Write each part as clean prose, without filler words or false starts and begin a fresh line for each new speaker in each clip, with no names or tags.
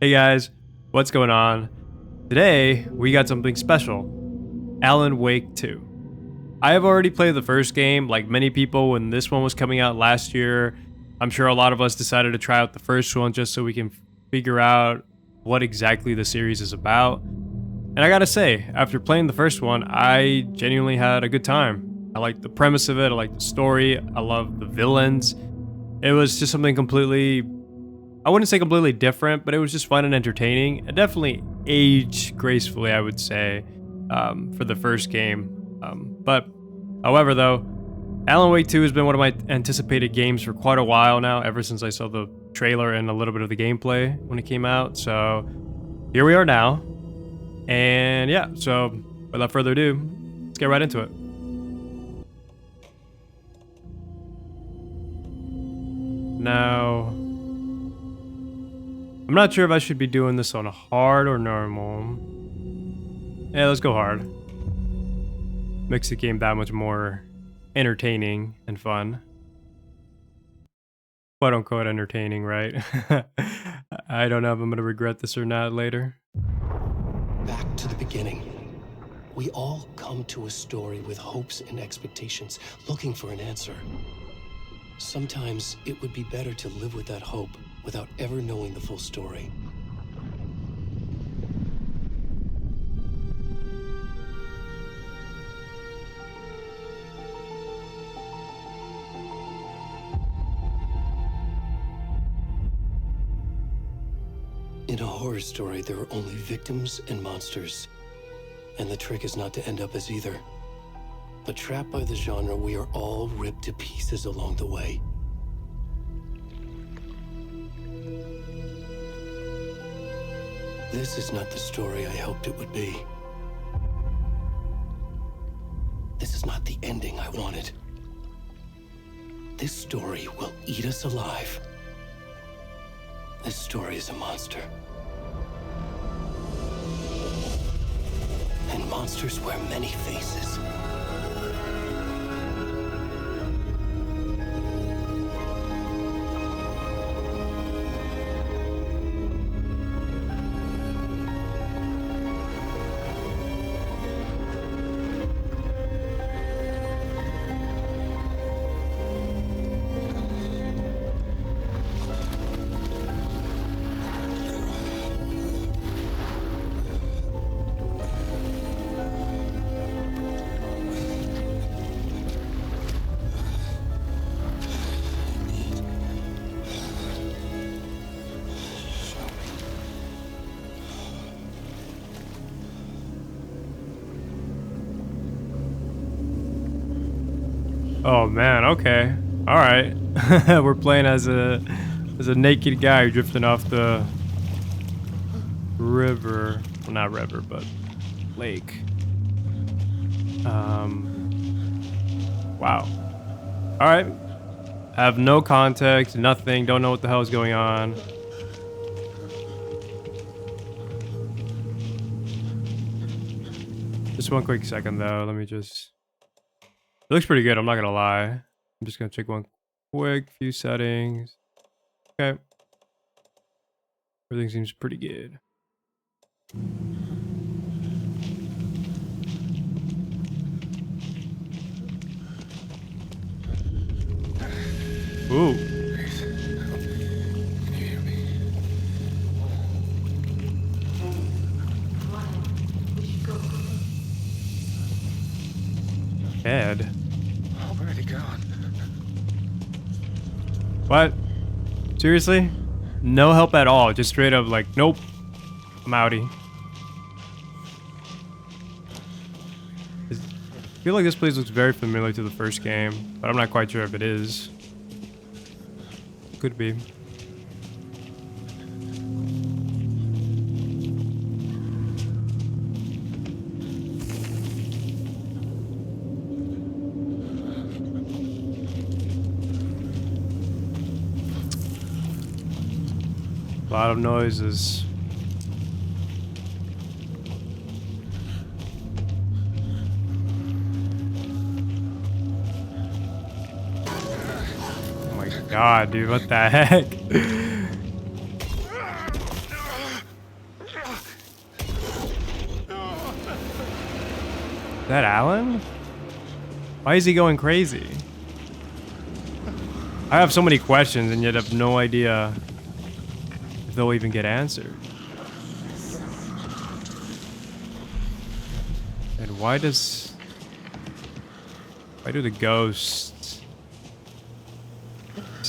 Hey guys, what's going on? Today, we got something special. Alan Wake 2. I have already played the first game, like many people when this one was coming out last year. I'm sure a lot of us decided to try out the first one just so we can figure out what exactly the series is about. And I gotta say, after playing the first one, I genuinely had a good time. I liked the premise of it, I liked the story, I loved the villains. It was just something completely, I wouldn't say completely different, but it was just fun and entertaining. It definitely aged gracefully, I would say, for the first game. However, though, Alan Wake 2 has been one of my anticipated games for quite a while now, ever since I saw the trailer and a little bit of the gameplay when it came out. So here we are now. And yeah, so without further ado, let's get right into it. Now, I'm not sure if I should be doing this on hard or normal. Yeah, let's go hard. Makes the game that much more entertaining and fun. Quote unquote entertaining, right? I don't know if I'm gonna regret this or not later.
Back to the beginning. We all come to a story with hopes and expectations, looking for an answer. Sometimes it would be better to live with that hope without ever knowing the full story. In a horror story, there are only victims and monsters. And the trick is not to end up as either. But trapped by the genre, we are all ripped to pieces along the way. This is not the story I hoped it would be. This is not the ending I wanted. This story will eat us alive. This story is a monster. And monsters wear many faces.
Oh man, okay. Alright. We're playing as a naked guy drifting off the river. Well, not river, but lake. Wow. Alright. Have no context, nothing, don't know what the hell is going on. Just one quick second though, let me just... It looks pretty good, I'm not gonna lie. I'm just gonna check one quick few settings. Okay. Everything seems pretty good. Ooh. Ed.
Already gone.
What? Seriously? No help at all. Just straight up like, nope. I'm outie. I feel like this place looks very familiar to the first game, but I'm not quite sure if it is. Could be. A lot of noises. Oh my god, dude, what the heck? that Alan? Why is he going crazy? I have so many questions and yet have no idea if they'll even get answered. And why do the ghosts... I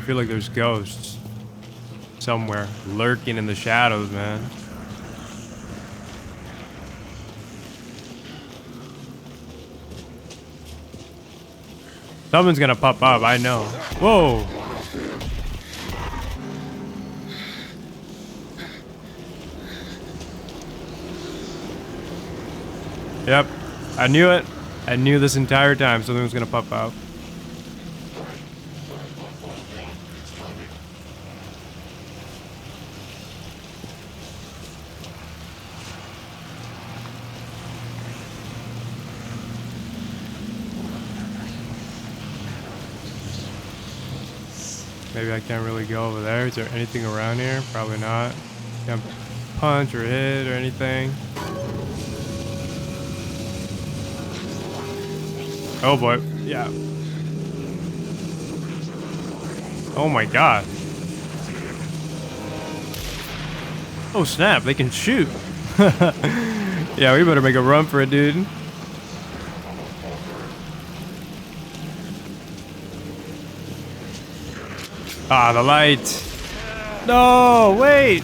feel like there's ghosts somewhere lurking in the shadows, man. Someone's gonna pop up, I know. Whoa! Yep, I knew it. I knew this entire time something was gonna pop up. Maybe I can't really go over there. Is there anything around here? Probably not. Can't punch or hit or anything. Oh boy, yeah. Oh my god. Oh snap, they can shoot. Yeah, we better make a run for it, dude. Ah, the light. No, wait.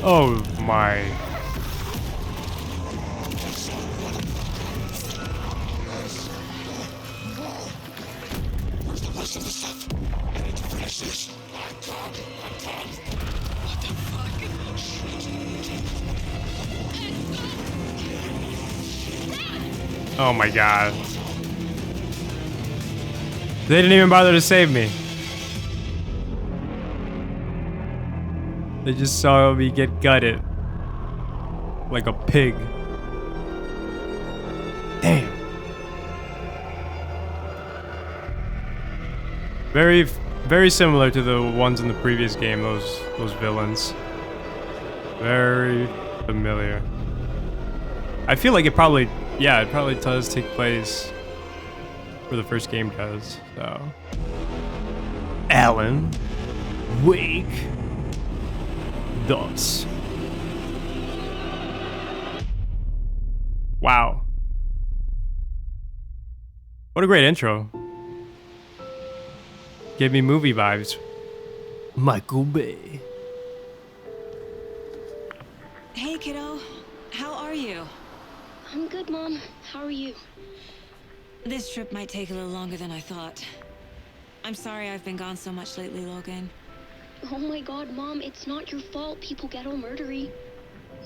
Oh my. Oh my god. They didn't even bother to save me. They just saw me get gutted. Like a pig. Damn. Very similar to the ones in the previous game, those villains. Very familiar. I feel like it probably does take place where the first game does, so. Alan Wake. Thus. Wow. What a great intro. Gave me movie vibes. Michael Bay.
Hey, kiddo. How are you?
I'm good, Mom. How are you?
This trip might take a little longer than I thought. I'm sorry I've been gone so much lately, Logan.
Oh my god, Mom, it's not your fault people get all murdery.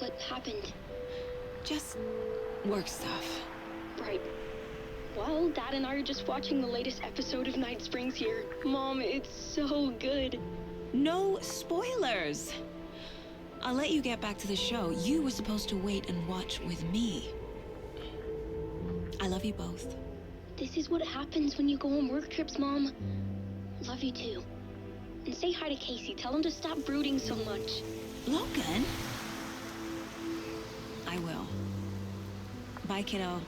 What happened?
Just work stuff.
Right. Well, Dad and I are just watching the latest episode of Night Springs here. Mom, it's so good.
No spoilers! I'll let you get back to the show. You were supposed to wait and watch with me. I love you both.
This is what happens when you go on work trips, Mom. Love you too. And say hi to Casey. Tell him to stop brooding so much.
Logan? I will. Bye, kiddo.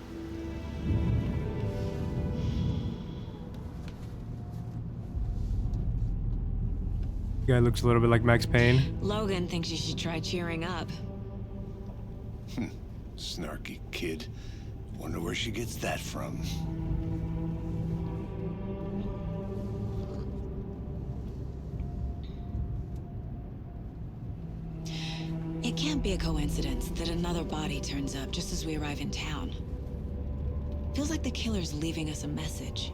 Guy looks a little bit like Max Payne.
Logan thinks you should try cheering up.
Snarky kid. Wonder where she gets that from.
It can't be a coincidence that another body turns up just as we arrive in town. Feels like the killer's leaving us a message.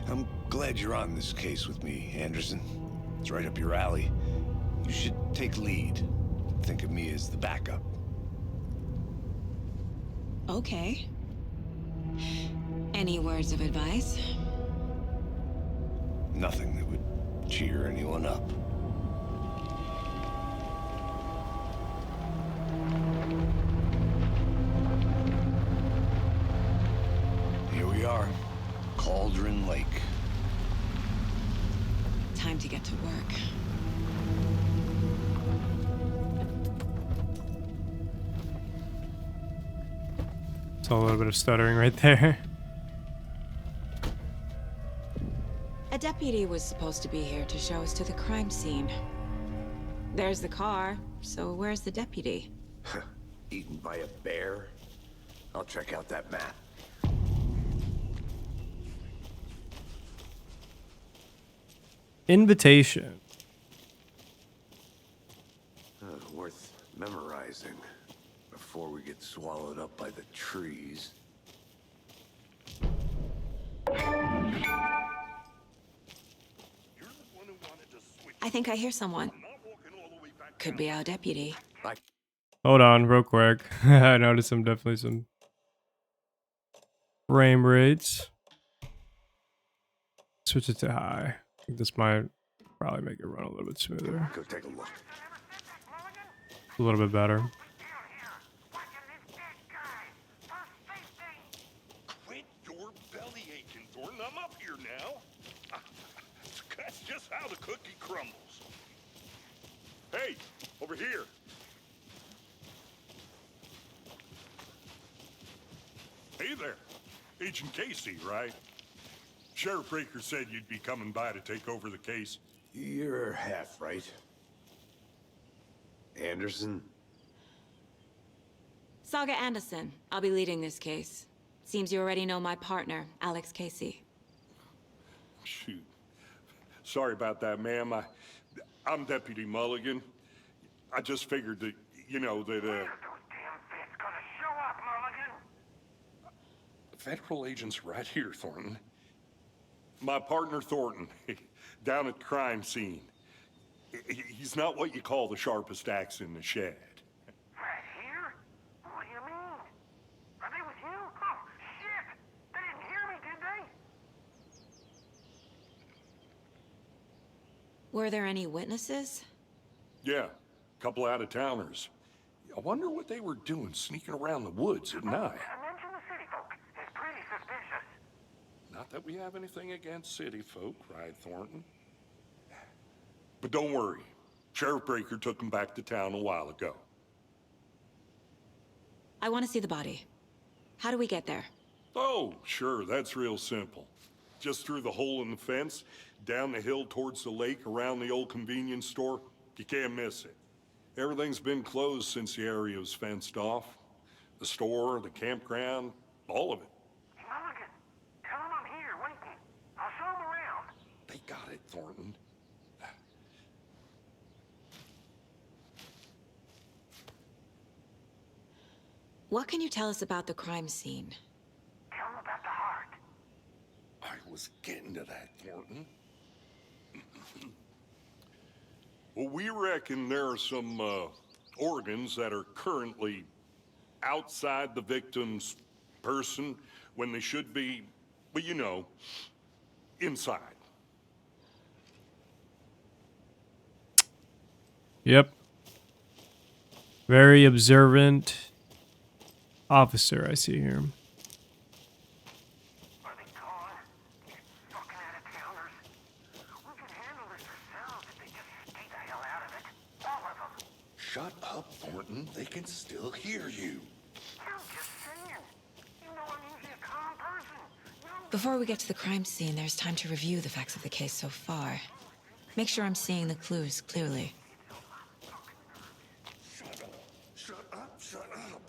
I'm glad you're on this case with me, Anderson. It's right up your alley. You should take lead. Think of me as the backup.
Okay. Any words of advice?
Nothing that would cheer anyone up. Here we are, Cauldron Lake.
Time to get to work.
Saw a little bit of stuttering right there.
A deputy was supposed to be here to show us to the crime scene. There's the car, so where's the deputy?
Eaten by a bear? I'll check out that map.
Invitation.
Worth memorizing before we get swallowed up by the trees.
I think I hear someone. Could be our deputy.
Hold on, real quick. I noticed definitely some frame rates. Switch it to high. I think this might probably make it run a little bit smoother.
Go take a look.
A little bit better.
Quit your belly aching, Thornton. I'm up here now. That's just how the cookie crumbles. Hey, over here. Hey there. Agent Casey, right? Sheriff Breaker said you'd be coming by to take over the case.
You're half right. Anderson?
Saga Anderson. I'll be leading this case. Seems you already know my partner, Alex Casey.
Shoot. Sorry about that, ma'am. I'm Deputy Mulligan. I just figured that, you know, that, federal agent's right here, Thornton. My partner, Thornton, down at the crime scene. He's not what you call the sharpest axe in the shed.
Right here? What do you mean? Are they with you? Oh, shit! They didn't hear me, did they?
Were there any witnesses?
Yeah, a couple out-of-towners. I wonder what they were doing sneaking around the woods at night.
Mention the city folk. It's pretty suspicious.
Not that we have anything against city folk, right, Thornton? But don't worry. Sheriff Breaker took him back to town a while ago.
I want to see the body. How do we get there?
Oh, sure, that's real simple. Just through the hole in the fence, down the hill towards the lake, around the old convenience store. You can't miss it. Everything's been closed since the area was fenced off. The store, the campground, all of it.
Mulligan, tell them I'm here, waiting. I'll show them around.
They got it, Thornton.
What can you tell us about the crime scene?
Tell them about the heart.
I was getting to that, Thornton. Well, we reckon there are some organs that are currently outside the victim's person when they should be, well, you know, inside.
Yep. Very observant officer I see here.
Are they gone? You fucking out-of-towners. We could handle this ourselves if they just stay the hell out of it. All of them.
Shut up, Thornton. They can still hear you.
I'm just saying. You know I'm usually a calm person.
Before we get to the crime scene, there's time to review the facts of the case so far. Make sure I'm seeing the clues clearly.
Shut up. Shut up. Shut up.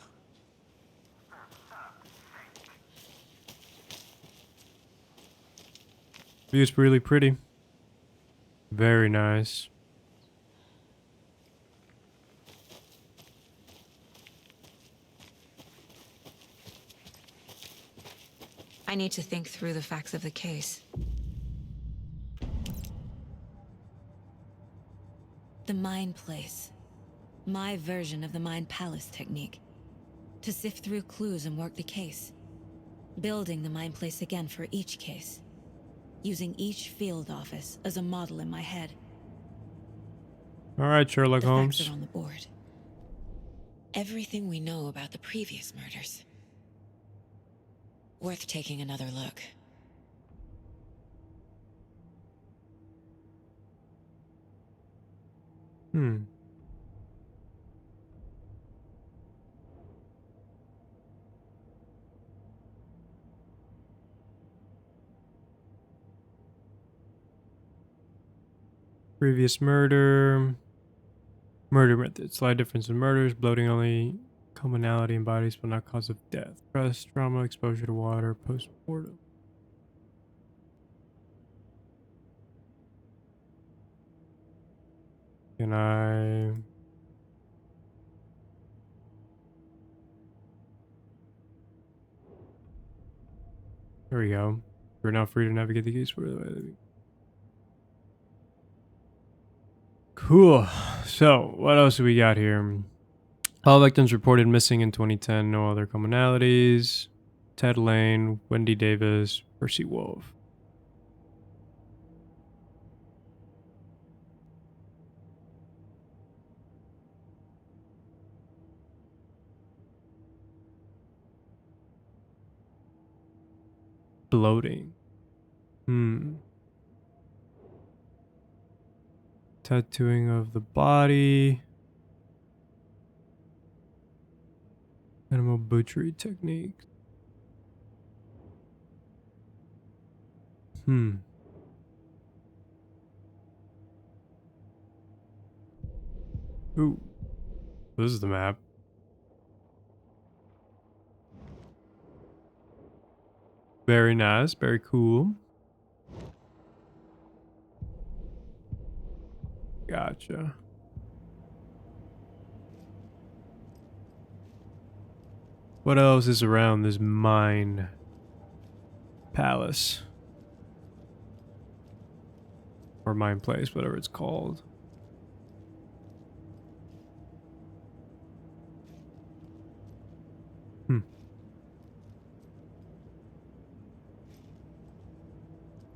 View's really pretty. Very nice.
I need to think through the facts of the case. The Mine Place. My version of the Mind Palace technique. To sift through clues and work the case. Building the Mind Place again for each case. Using each field office as a model in my head.
All right, Sherlock
The
Holmes.
facts are on the board. Everything we know about the previous murders. Worth taking another look.
Previous murder. Murder method. Slight difference in murders. Bloating only commonality in bodies but not cause of death. Stress, trauma, exposure to water, post-mortem. Can I... There we go. We're now free to navigate the case. Cool. So, what else do we got here? All victims reported missing in 2010. No other commonalities. Ted Lane, Wendy Davis, Percy Wolf. Bloating. Tattooing of the body. Animal butchery techniques. Ooh. This is the map. Very nice. Very cool. Gotcha. What else is around this Mind Palace? Or Mind Place, whatever it's called.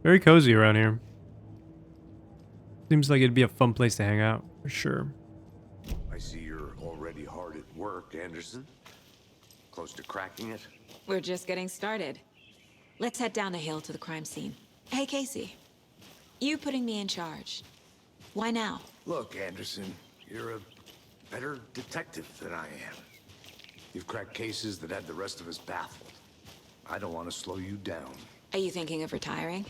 Very cozy around here. Seems like it'd be a fun place to hang out, for sure.
I see you're already hard at work, Anderson. Close to cracking it?
We're just getting started. Let's head down the hill to the crime scene. Hey, Casey. You putting me in charge. Why now?
Look, Anderson, you're a better detective than I am. You've cracked cases that had the rest of us baffled. I don't want to slow you down.
Are you thinking of retiring?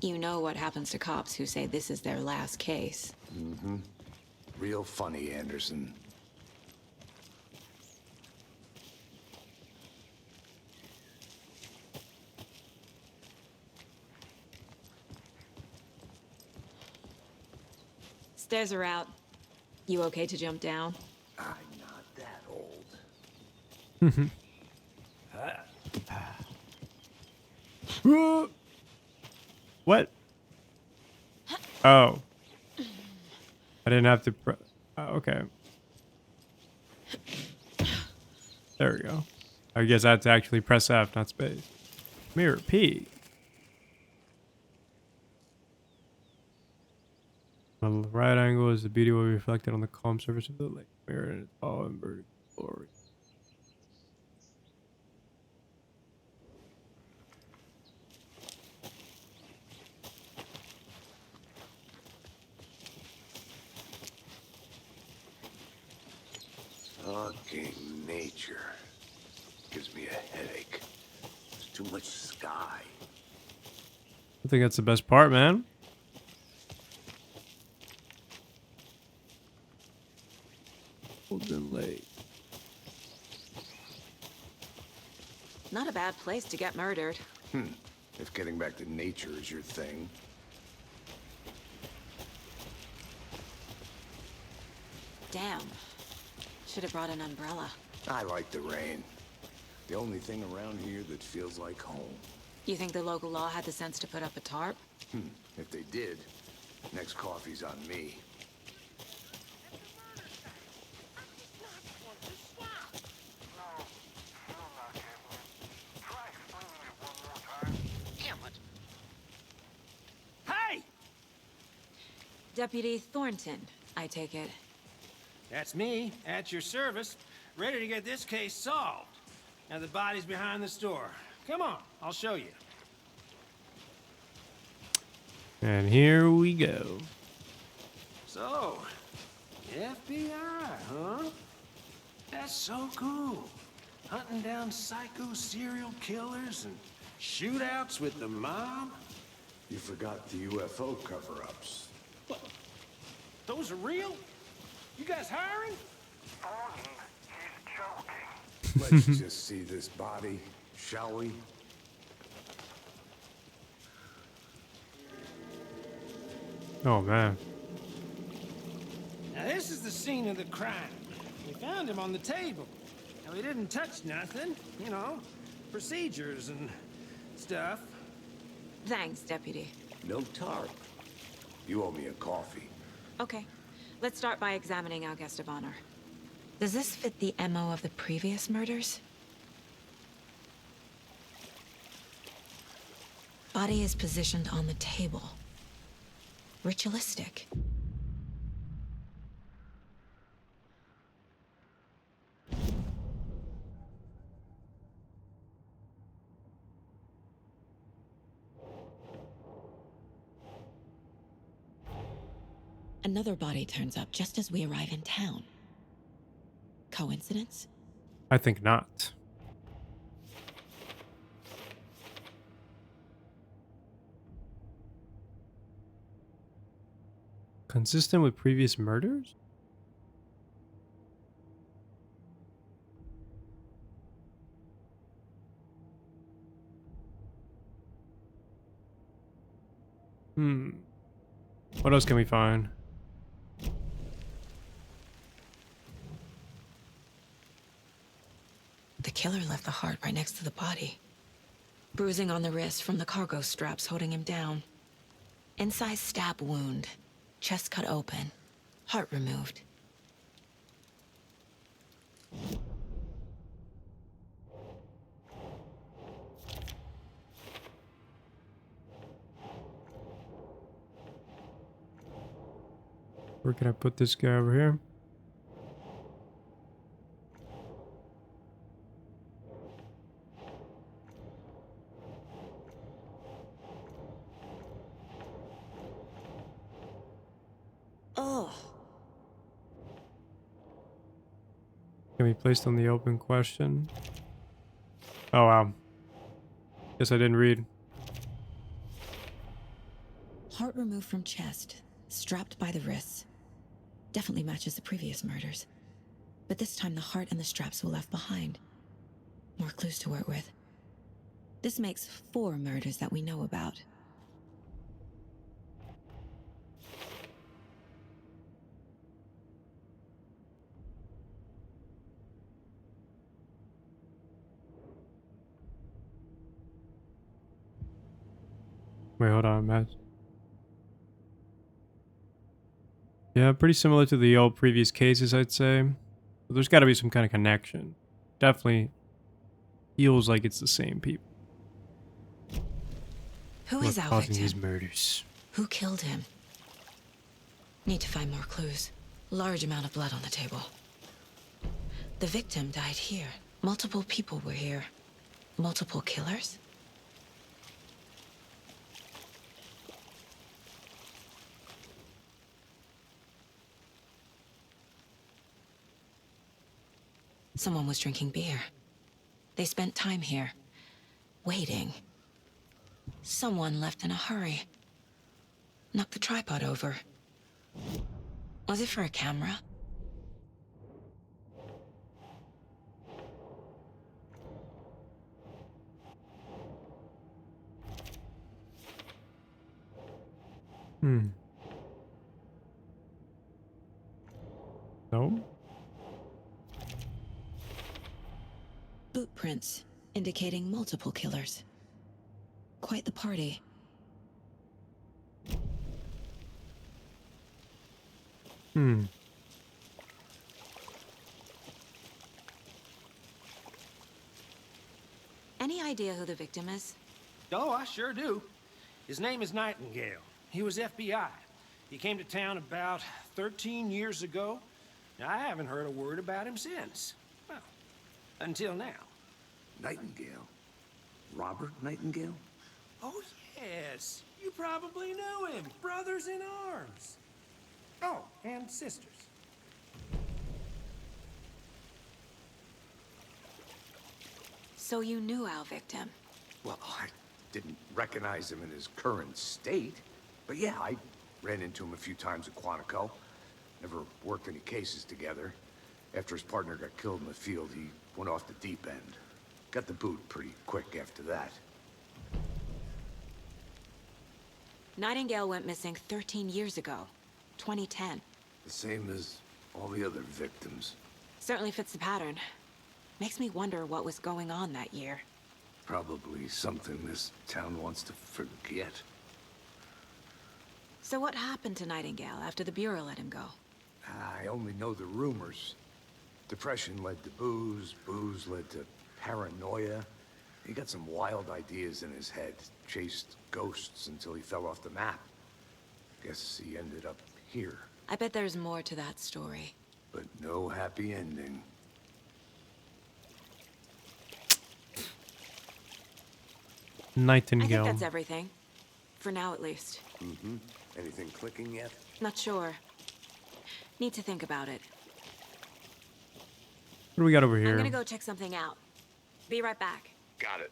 You know what happens to cops who say this is their last case.
Real funny, Anderson.
Stairs are out. You okay to jump down?
I'm not that old.
What? Oh. I didn't have to press. Okay. There we go. I guess I had to actually press F, not space. Mirror P. The right angle is the beauty will be reflected on the calm surface of the lake. Mirror and its all inverted glory.
Fucking nature. Gives me a headache. There's too much sky.
I think that's the best part, man. Golden Lake.
Not a bad place to get murdered.
If getting back to nature is your thing.
Damn. Should have brought an umbrella.
I like the rain. The only thing around here that feels like home.
You think the local law had the sense to put up a tarp?
If they did, next coffee's on me.
Deputy Thornton, I take it.
That's me, at your service, ready to get this case solved. Now the body's behind the store. Come on, I'll show you.
And here we go.
So, FBI, huh? That's so cool. Hunting down psycho serial killers and shootouts with the mob.
You forgot the UFO cover-ups.
What? Those are real? You guys hiring?
Thornton, he's joking.
Let's just see this body, shall we?
Oh man.
Now this is the scene of the crime. We found him on the table. Now he didn't touch nothing, you know, procedures and stuff.
Thanks, Deputy.
No tarp. You owe me a coffee.
Okay, let's start by examining our guest of honor. Does this fit the MO of the previous murders? Body is positioned on the table. Ritualistic. Another body turns up just as we arrive in town. Coincidence?
I think not. Consistent with previous murders? What else can we find?
The killer left the heart right next to the body. Bruising on the wrist from the cargo straps holding him down. Incised stab wound. Chest cut open. Heart removed.
Where can I put this guy over here?
Oh.
Can be placed on the open question. Oh wow. Guess I didn't read.
Heart removed from chest. Strapped by the wrists. Definitely matches the previous murders. But this time the heart and the straps were left behind. More clues to work with. This makes 4 murders that we know about.
Wait, hold on, Matt. Yeah, pretty similar to the old previous cases, I'd say. But there's got to be some kind of connection. Definitely feels like it's the same people.
Who is our
causing
victim?
these murders.
Who killed him? Need to find more clues. Large amount of blood on the table. The victim died here. Multiple people were here. Multiple killers? Someone was drinking beer. They spent time here, waiting. Someone left in a hurry. Knocked the tripod over. Was it for a camera?
No?
Boot prints, indicating multiple killers. Quite the party. Any idea who the victim is?
Oh, I sure do. His name is Nightingale. He was FBI. He came to town about 13 years ago. I haven't heard a word about him since. Well, until now.
Nightingale? Robert Nightingale?
Oh, yes. You probably knew him. Brothers in arms. Oh, and sisters.
So you knew our victim?
Well, I didn't recognize him in his current state. But yeah, I ran into him a few times at Quantico. Never worked any cases together. After his partner got killed in the field, he went off the deep end. Got the boot pretty quick after that.
Nightingale went missing 13 years ago. 2010.
The same as all the other victims.
Certainly fits the pattern. Makes me wonder what was going on that year.
Probably something this town wants to forget.
So what happened to Nightingale after the Bureau let him go?
I only know the rumors. Depression led to booze, booze led to paranoia. He got some wild ideas in his head, chased ghosts until he fell off the map. Guess he ended up here.
I bet there's more to that story.
But no happy ending.
I think
Nightingale.
that's everything. For now, at least.
Mm-hmm. Anything clicking yet?
Not sure. Need to think about it.
What do we got over
I'm
here?
gonna go check something out. Be right back.
Got it.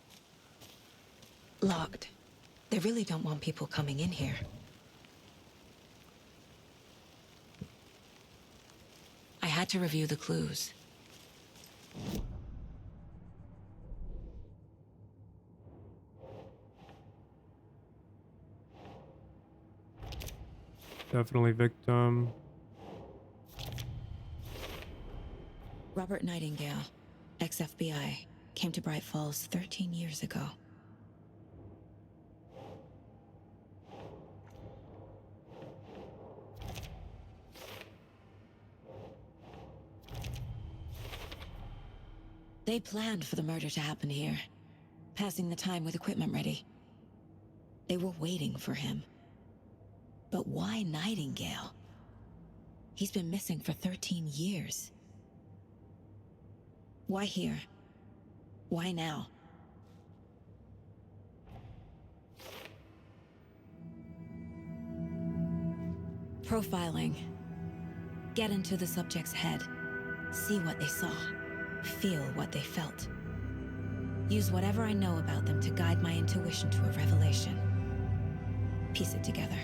Locked. They really don't want people coming in here. I had to review the clues.
Definitely victim.
Robert Nightingale, ex-FBI, came to Bright Falls 13 years ago. They planned for the murder to happen here, passing the time with equipment ready. They were waiting for him. But why Nightingale? He's been missing for 13 years. Why here? Why now? Profiling. Get into the subject's head. See what they saw. Feel what they felt. Use whatever I know about them to guide my intuition to a revelation. Piece it together.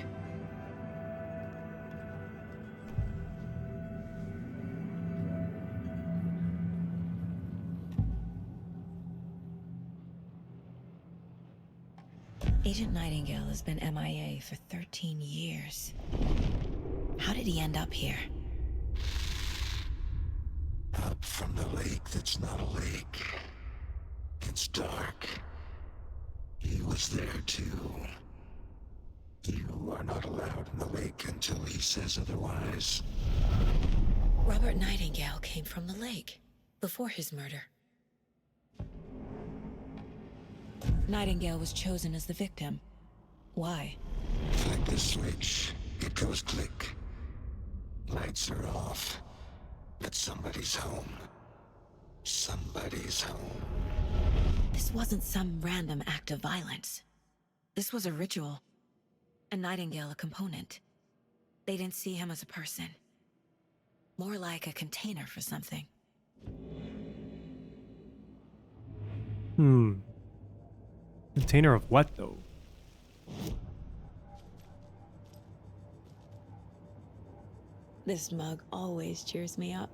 Agent Nightingale has been MIA for 13 years. How did he end up here?
Up from the lake that's not a lake. It's dark. He was there too. You are not allowed in the lake until he says otherwise.
Robert Nightingale came from the lake, before his murder. Nightingale was chosen as the victim. Why?
Flick the switch. It goes click. Lights are off. But somebody's home. Somebody's home.
This wasn't some random act of violence. This was a ritual. And Nightingale a component. They didn't see him as a person. More like a container for something.
Container of what, though?
This mug always cheers me up.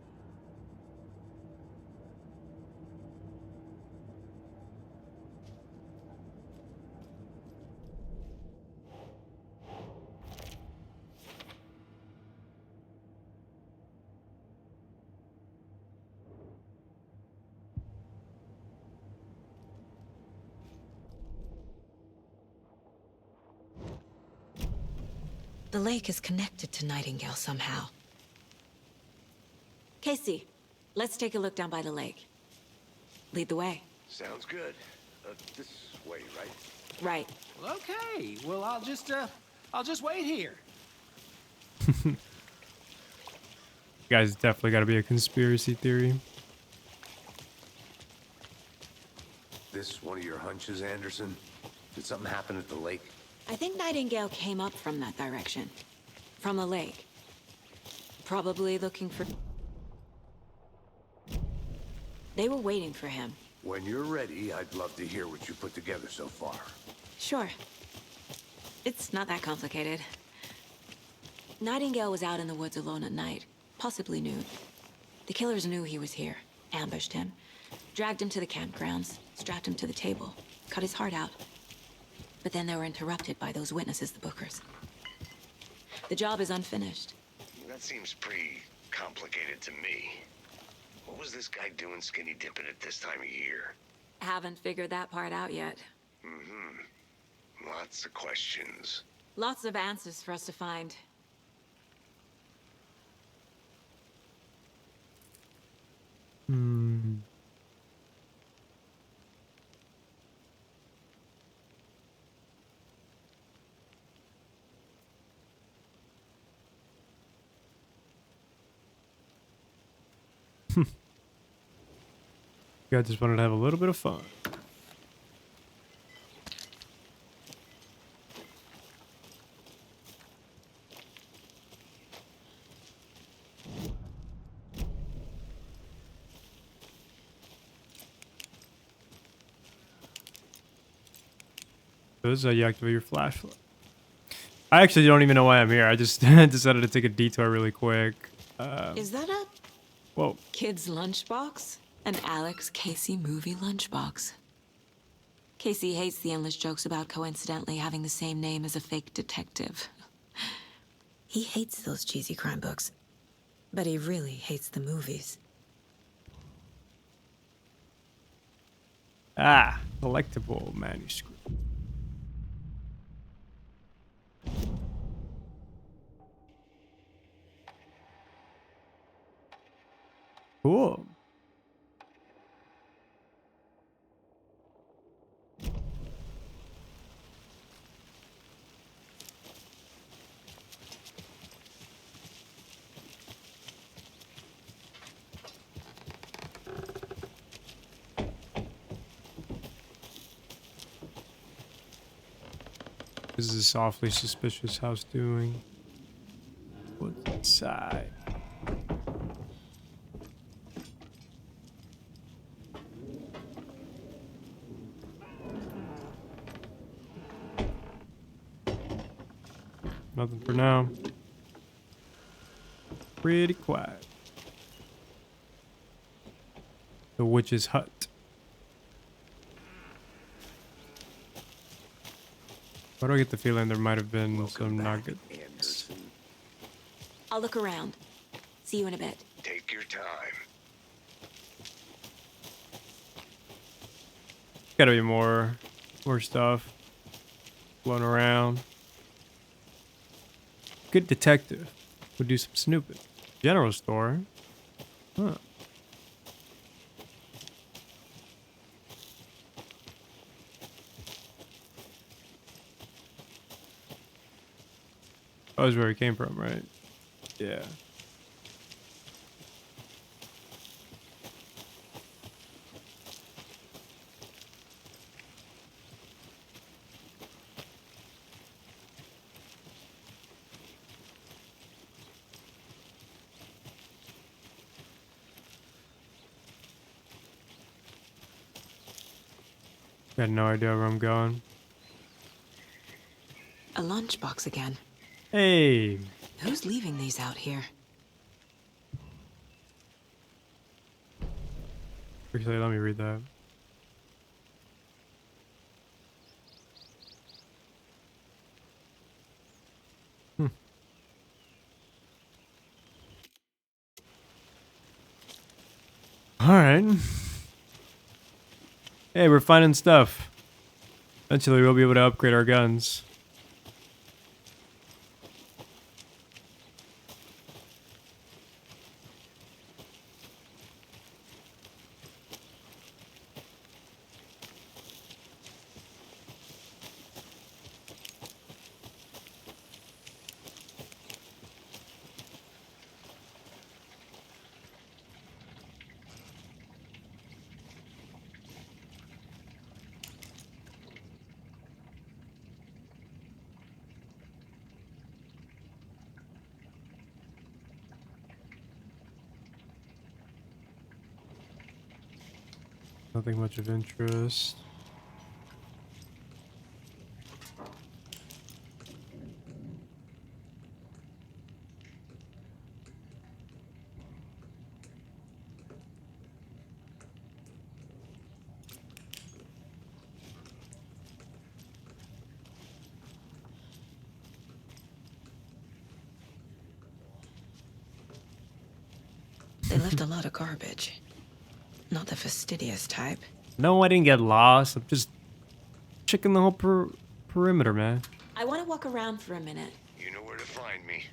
The lake is connected to Nightingale somehow. Casey, let's take a look down by the lake. Lead the way.
Sounds good. This way, right?
Right.
Well, okay. Well, I'll just wait here.
Guys, definitely got to be a conspiracy theory.
This one of your hunches, Anderson? Did something happen at the lake?
I think Nightingale came up from that direction. From the lake. Probably looking for... They were waiting for him.
When you're ready, I'd love to hear what you put together so far.
Sure. It's not that complicated. Nightingale was out in the woods alone at night, possibly nude. The killers knew he was here, ambushed him, dragged him to the campgrounds, strapped him to the table, cut his heart out. But then they were interrupted by those witnesses, the Bookers. The job is unfinished.
That seems pretty complicated to me. What was this guy doing skinny dipping at this time of year?
Haven't figured that part out yet.
Lots of questions.
Lots of answers for us to find.
I just wanted to have a little bit of fun. This is how you activate your flashlight. I actually don't even know why I'm here. I just decided to take a detour really quick.
Is that a
Whoa.
kid's lunchbox? An Alex Casey movie lunchbox. Casey hates the endless jokes about coincidentally having the same name as a fake detective. He hates those cheesy crime books, but he really hates the movies.
Ah, collectible manuscript. Cool. This is this awfully suspicious house doing? What's inside? Nothing for now. Pretty quiet. The witch's hut. Why do I get the feeling there might have been some nuggets?
Anderson.
I'll look around. See you in a bit.
Take your time.
Gotta be more stuff floating around. Good detective would do some snooping. General store. Huh. That was where he came from, right? Yeah. Got no idea where I'm going.
A lunchbox again.
Hey.
Who's leaving these out here?
Actually, let me read that. All right. Hey, we're finding stuff. Eventually, we'll be able to upgrade our guns. Nothing much of interest.
They left a lot of garbage. Not the fastidious type.
No, I didn't get lost. I'm just checking the whole perimeter, man.
I want to walk around for a minute.
You know where to find me.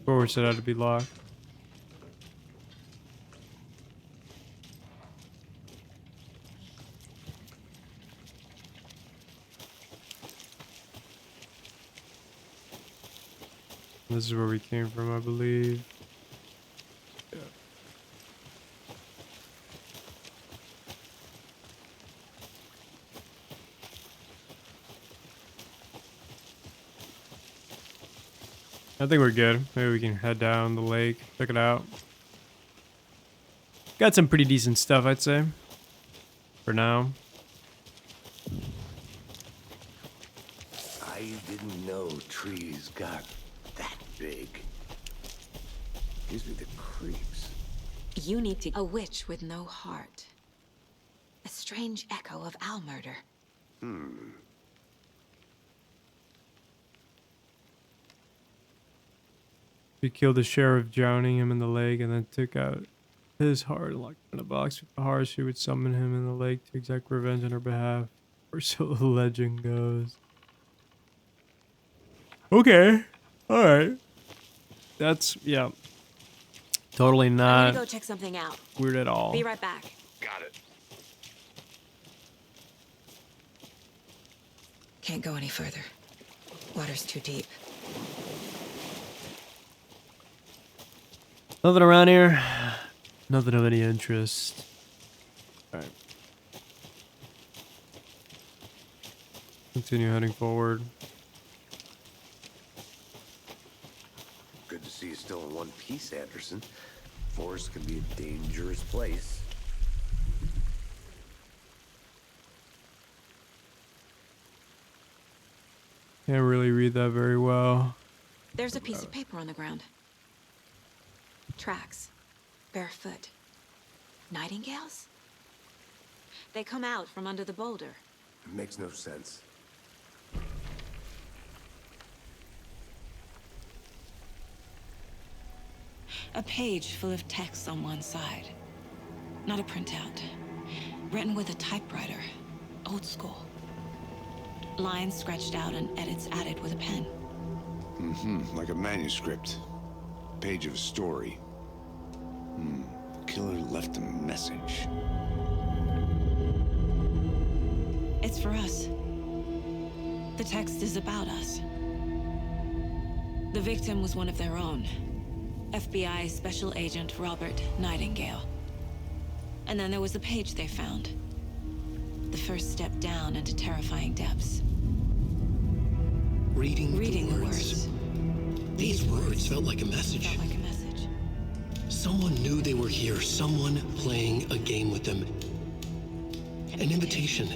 Forward set out to be locked. This is where we came from, I believe. Yeah. I think we're good. Maybe we can head down the lake, check it out. Got some pretty decent stuff, I'd say. For now.
I didn't know trees got that big. Gives me the creeps.
You need to... A witch with no heart. A strange echo of owl murder.
We killed the sheriff, drowning him in the lake, and then took out his heart and locked him in a box with the heart. She would summon him in the lake to exact revenge on her behalf, or so the legend goes. Okay, all right. That's, yeah, totally
I'm
not
gonna go check something out.
weird at all.
Be right back.
Got it.
Can't go any further. Water's too deep.
Nothing around here. Nothing of any interest. All right. Continue heading forward.
Good to see you still in one piece, Anderson. Forest can be a dangerous place.
Can't really read that very well.
There's a piece of paper on the ground. Tracks. Barefoot. Nightingales? They come out from under the boulder.
It makes no sense.
A page full of text on one side. Not a printout. Written with a typewriter. Old school. Lines scratched out and edits added with a pen.
Like a manuscript. Page of a story. The killer left a message.
It's for us. The text is about us. The victim was one of their own. FBI Special Agent Robert Nightingale. And then there was the page they found. The first step down into terrifying depths.
Reading
the
the
words.
words. These words felt like a message.
Felt like a message.
Someone knew they were here. Someone playing a game with them. An invitation.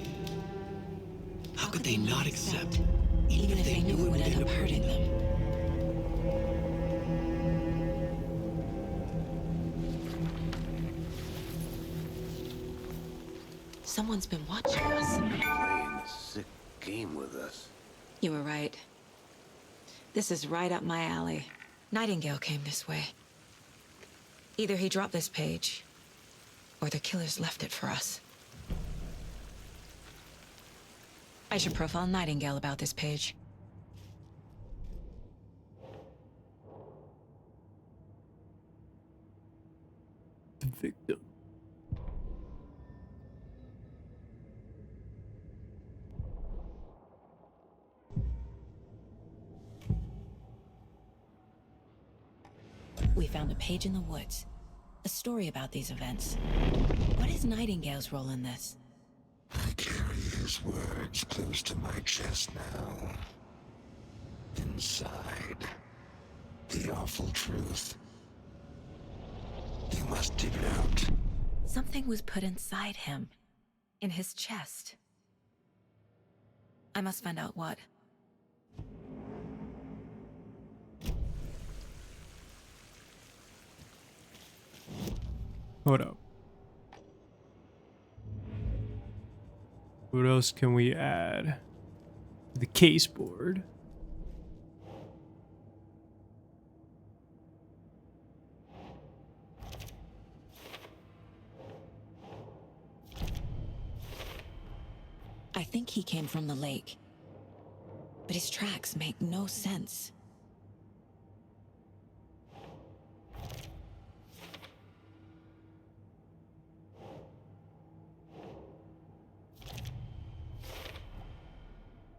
How could they not accept?
Even if they knew it would end up hurting them. Someone's been watching us.
Playing a sick game with us.
You were right. This is right up my alley. Nightingale came this way. Either he dropped this page, or the killers left it for us. I should profile Nightingale about this page.
The victim.
We found a page in the woods. A story about these events. What is Nightingale's role in this?
I carry his words close to my chest now. inside. The awful truth. You must dig it out.
Something was put inside him. In his chest. I must find out what.
Hold up. What else can we add? The case board.
I think he came from the lake. But his tracks make no sense.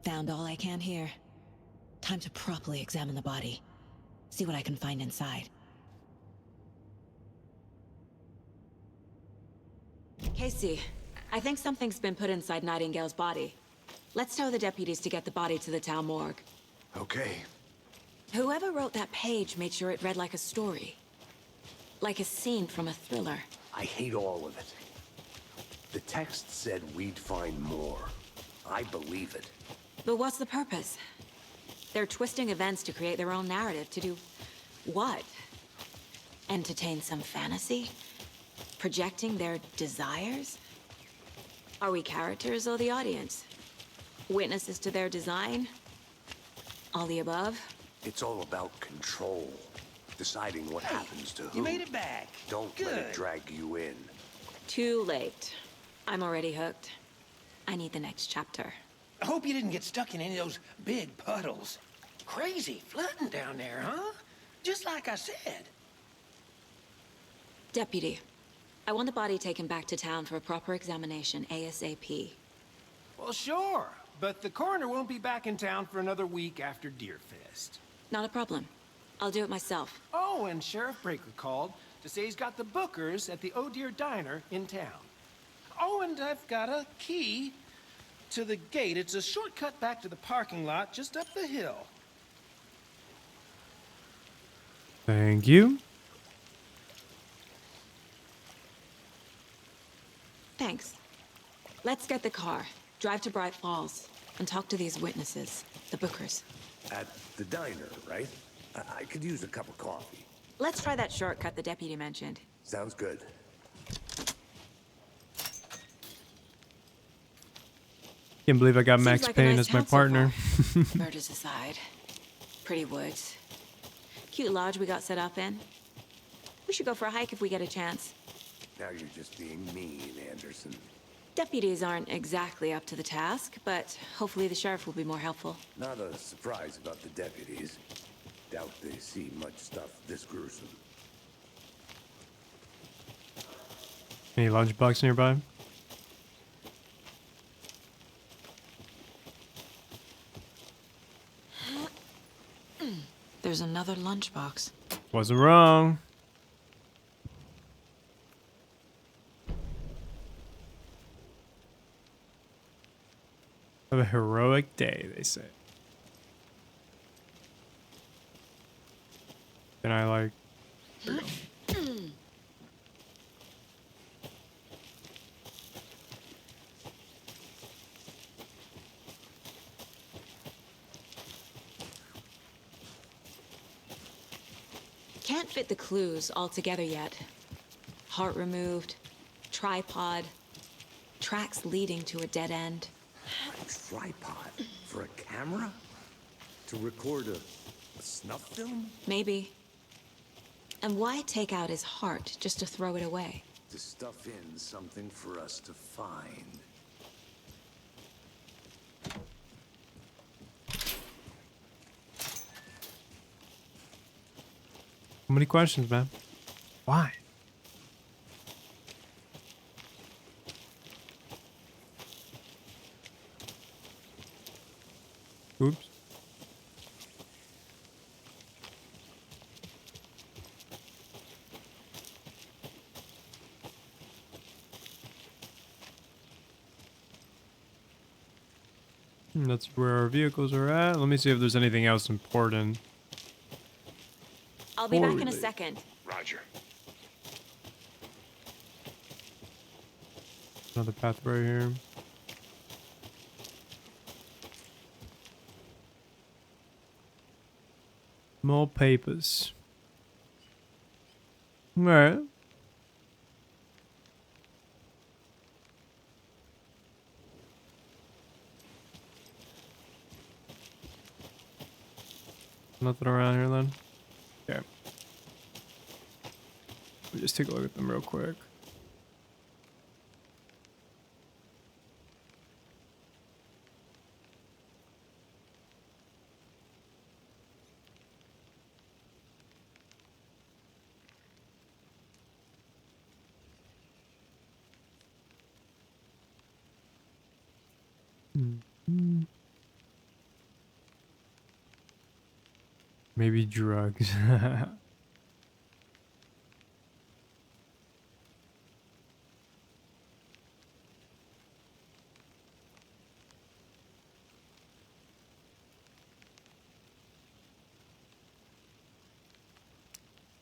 Found all I can here. Time to properly examine the body. See what I can find inside. Casey, I think something's been put inside Nightingale's body. Let's tell the deputies to get the body to the town morgue.
Okay.
Whoever wrote that page made sure it read like a story. Like a scene from a thriller.
I hate all of it. The text said we'd find more. I believe it.
But what's the purpose? They're twisting events to create their own narrative. To do what? Entertain some fantasy? Projecting their desires? Are we characters or the audience? Witnesses to their design? All the above?
It's all about control. Deciding what happens to who.
You made it back.
Don't let it drag you in.
Too late. I'm already hooked. I need the next chapter.
I hope you didn't get stuck in any of those big puddles. Crazy flooding down there, huh? Just like I said.
Deputy, I want the body taken back to town for a proper examination ASAP.
Well, sure. But the coroner won't be back in town for another week after Deerfest.
Not a problem. I'll do it myself.
Oh, and Sheriff Breaker called to say he's got the bookers at the Oh Dear Diner in town. Oh, and I've got a key to the gate. It's a shortcut back to the parking lot just up the hill.
Thank you.
Thanks. Let's get the car, drive to Bright Falls, and talk to these witnesses, the bookers.
At the diner, right? I could use a cup of coffee.
Let's try that shortcut the deputy mentioned.
Sounds good.
Can't believe I got
Seems
Max
like a
Payne
nice
as my
town so
partner.
far. Murders aside. Pretty woods. Cute lodge we got set up in. We should go for a hike if we get a chance.
Now you're just being mean, Anderson.
Deputies aren't exactly up to the task, but hopefully the sheriff will be more helpful.
Not a surprise about the deputies. Doubt they see much stuff this gruesome.
Any lunchbox nearby?
There's another lunchbox.
Wasn't wrong. Have a heroic day, they say. Can I like... There we go.
Can't fit the clues all together yet. Heart removed, tripod, tracks leading to a dead end.
A tripod for a camera? To record a snuff film?
Maybe. And why take out his heart just to throw it away?
To stuff in something for us to find.
How many questions, man? Why? Oops. That's where our vehicles are at. Let me see if there's anything else important.
I'll be
Before
back
we
in a
leave.
second.
Roger.
Another path right here. More papers. All right. Nothing around here then. Okay. Let me just take a look at them real quick. Maybe drugs.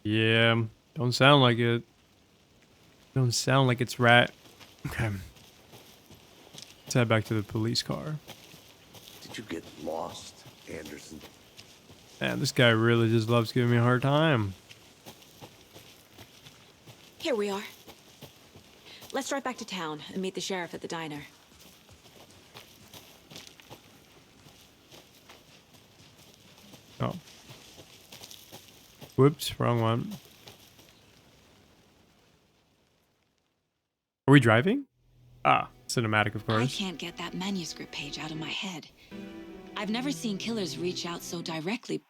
Yeah, don't sound like it. Don't sound like it's rat. Okay. Let's head back to the police car.
Did you get lost, Anderson?
Man, this guy really just loves giving me a hard time.
Here we are. Let's drive back to town and meet the sheriff at the diner.
Oh. Whoops, wrong one. Are we driving? Ah, cinematic, of
I
course.
can't get that manuscript page out of my head. I've never seen killers reach out so directly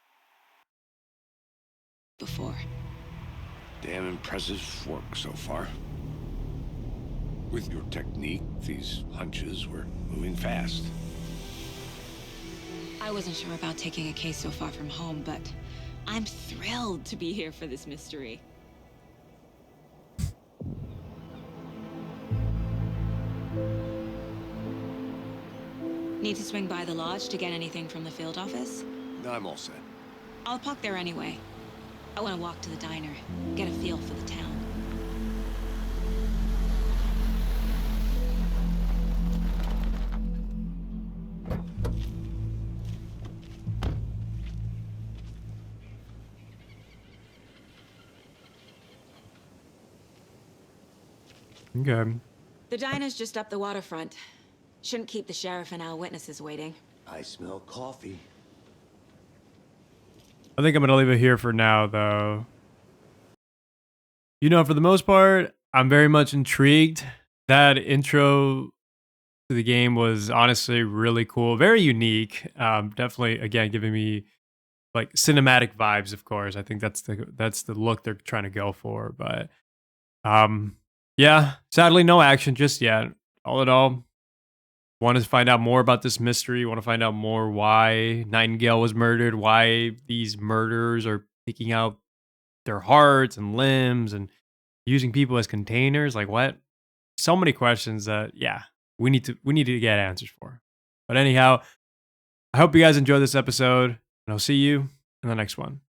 before.
Damn impressive work so far. With your technique, these hunches were moving fast.
I wasn't sure about taking a case so far from home, but I'm thrilled to be here for this mystery. Need to swing by the lodge to get anything from the field office?
No, I'm all set.
I'll park there anyway. I want to walk to the diner, get a feel for the town.
Okay.
The diner's just up the waterfront. Shouldn't keep the sheriff and our witnesses waiting.
I smell coffee.
I think I'm gonna leave it here for now, though. You know, for the most part, I'm very much intrigued. That intro to the game was honestly really cool, very unique. Definitely, again, giving me like cinematic vibes. Of course, I think that's the look they're trying to go for. But yeah, sadly, no action just yet. All in all, want to find out more about this mystery. Want to find out more why Nightingale was murdered. Why these murderers are picking out their hearts and limbs and using people as containers. Like what? So many questions that we need to get answers for. But anyhow, I hope you guys enjoyed this episode, and I'll see you in the next one.